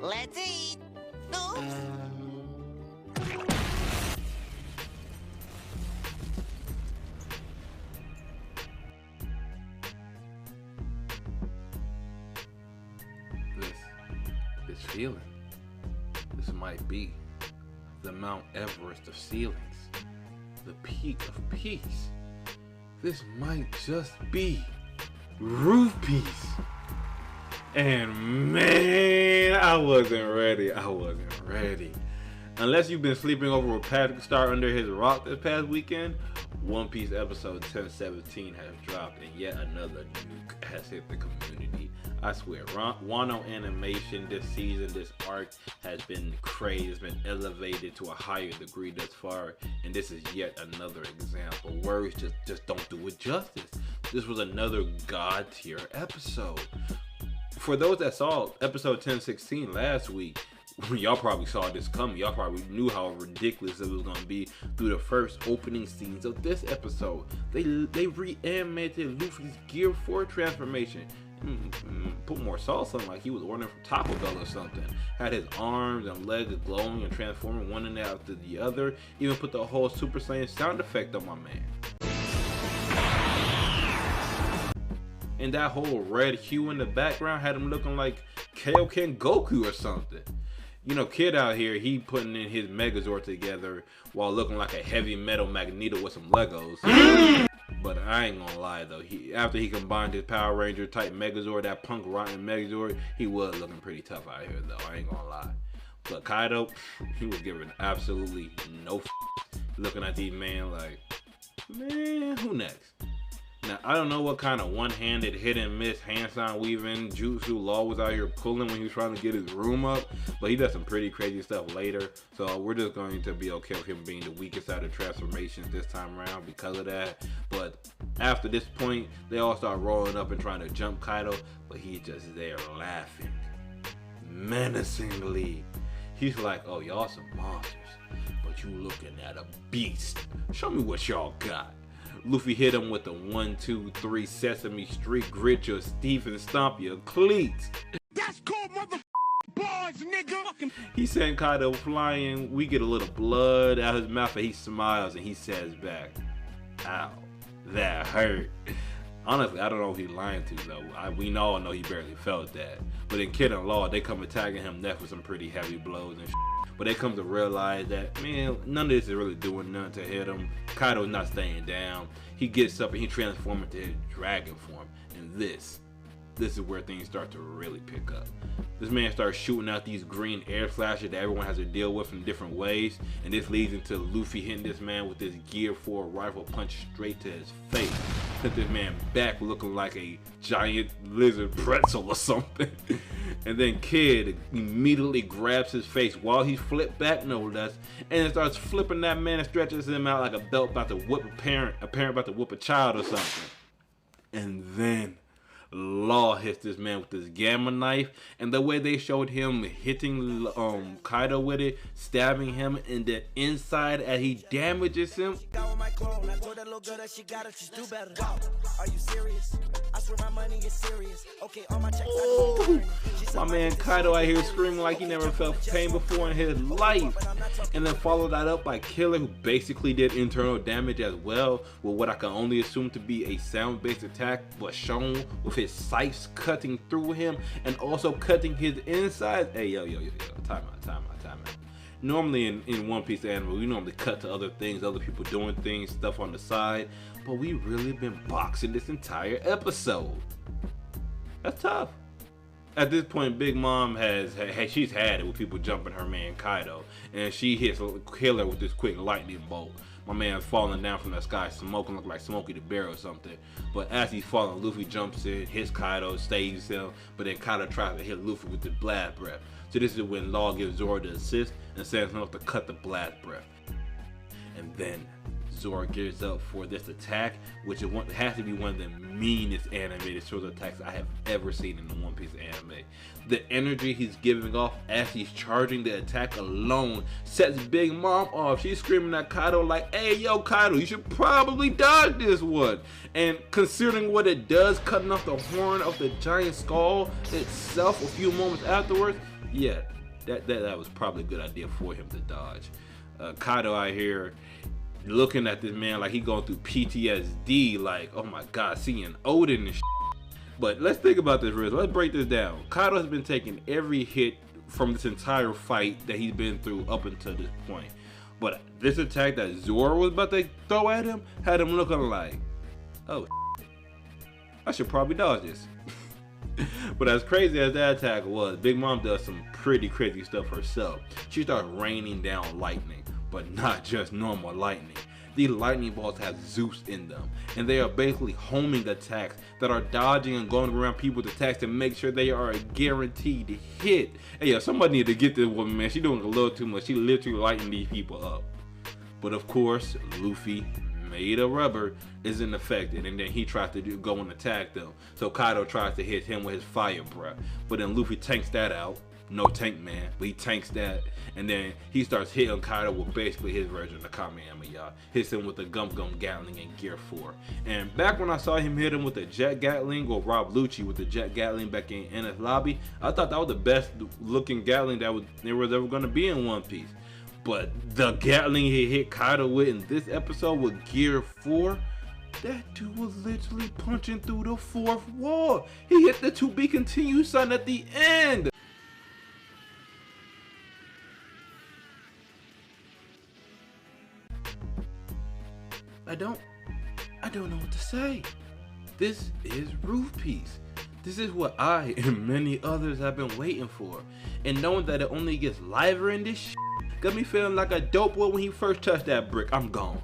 Let's eat. Oops. This feeling, this might be the Mount Everest of ceilings, the peak of peace. This might just be roof peace. And man, I wasn't ready. Unless you've been sleeping over with Patrick Star under his rock this past weekend, One Piece episode 1017 has dropped and yet another nuke has hit the community. I swear, Wano animation this season, this arc has been crazy. It's been elevated to a higher degree thus far, and this is yet another example. Words just don't do it justice. This was another god tier episode. For those that saw episode 1016 last week, y'all probably saw this coming. Y'all probably knew how ridiculous it was gonna be through the first opening scenes of this episode. They reanimated Luffy's Gear 4 transformation. Put more sauce on like he was ordering from Taco Bell or something. Had his arms and legs glowing and transforming one after the other. Even put the whole Super Saiyan sound effect on my man. And that whole red hue in the background had him looking like Kaioken Goku or something. You know, Kid out here, he putting in his Megazord together while looking like a heavy metal Magneto with some Legos. But I ain't gonna lie though, after he combined his Power Ranger type Megazord, that punk rotten Megazord, he was looking pretty tough out here though, I ain't gonna lie. But Kaido, he was giving absolutely no f. Looking at these men like, man, who next? Now, I don't know what kind of one-handed hit and miss hand sign weaving jutsu Law was out here pulling when he was trying to get his room up, but he does some pretty crazy stuff later, so we're just going to be okay with him being the weakest out of transformations this time around because of that. But after this point, they all start rolling up and trying to jump Kaido, but he's just there laughing menacingly. He's like, oh, y'all some monsters, but you looking at a beast. Show me what y'all got. Luffy hit him with the 1, 2, 3 Sesame Street, grit your teeth and stomp your cleats. That's called bars, nigga. He sent Kaido flying. We get a little blood out his mouth and he smiles and he says back, ow, that hurt. Honestly, I don't know if he's lying to though. We all know he barely felt that. But in Kid and Law, they come attacking him next with some pretty heavy blows and shit. But they come to realize that, man, none of this is really doing nothing to hit him. Kaido's not staying down. He gets up and he transforms into his dragon form. And this is where things start to really pick up. This man starts shooting out these green air flashes that everyone has to deal with in different ways. And this leads into Luffy hitting this man with this Gear 4 rifle punch straight to his face. Sent this man back looking like a giant lizard pretzel or something. And then Kid immediately grabs his face while he's flipped back, no less, and it starts flipping that man and stretches him out like a belt about to whip a parent about to whip a child or something. And then Law hits this man with this gamma knife, and the way they showed him hitting Kaido with it, stabbing him in the inside as he damages him. Ooh, my man Kaido out here screaming like he never felt pain before in his life. And then followed that up by Killer, who basically did internal damage as well, with what I can only assume to be a sound-based attack, but shown with his scythes cutting through him and also cutting his insides. Hey, yo, time out. Normally in One Piece anime, we normally cut to other things, other people doing things, stuff on the side, but we really been boxing this entire episode. That's tough. At this point, Big Mom she's had it with people jumping her man Kaido, and she hits Killer with this quick lightning bolt. My man falling down from the sky, smoking, look like Smokey the Bear or something. But as he's falling, Luffy jumps in, hits Kaido, saves him, but then Kaido tries to hit Luffy with the blast breath. So this is when Law gives Zoro the assist and sends him up to cut the blast breath. And then Zoro gears up for this attack, which has to be one of the meanest animated sword attacks I have ever seen in the One Piece anime. The energy he's giving off as he's charging the attack alone sets Big Mom off. She's screaming at Kaido like, hey yo Kaido, you should probably dodge this one. And considering what it does, cutting off the horn of the giant skull itself a few moments afterwards, yeah, that was probably a good idea for him to dodge. Kaido out here looking at this man like he going through PTSD, like, oh my god, seeing Odin and shit. But let's think about this, Riz. Let's break this down. Kaido has been taking every hit from this entire fight that he's been through up until this point. But this attack that Zoro was about to throw at him had him looking like, oh, I should probably dodge this. But as crazy as that attack was, Big Mom does some pretty crazy stuff herself. She starts raining down lightning, but not just normal lightning. These lightning bolts have Zeus in them, and they are basically homing attacks that are dodging and going around people's attacks to make sure they are a guaranteed hit. Hey, yo, somebody need to get this woman, man. She's doing a little too much. She literally lighting these people up. But of course, Luffy, made of rubber, isn't affected, and then he tries to go and attack them. So Kaido tries to hit him with his fire breath, but then Luffy tanks that out. No tank man, but he tanks that, and then he starts hitting Kaido with basically his version of Kamehameha. Hits him with the Gum Gum Gatling in Gear 4. And back when I saw him hit him with the Jet Gatling, or Rob Lucci with the Jet Gatling back in Enies Lobby, I thought that was the best looking Gatling that there was ever going to be in One Piece. But the Gatling he hit Kaido with in this episode with Gear 4, that dude was literally punching through the fourth wall. He hit the to be continued sign at the end. I don't know what to say. This is Roof Piece. This is what I and many others have been waiting for. And knowing that it only gets liver in this shit got me feeling like a dope boy when he first touched that brick. I'm gone.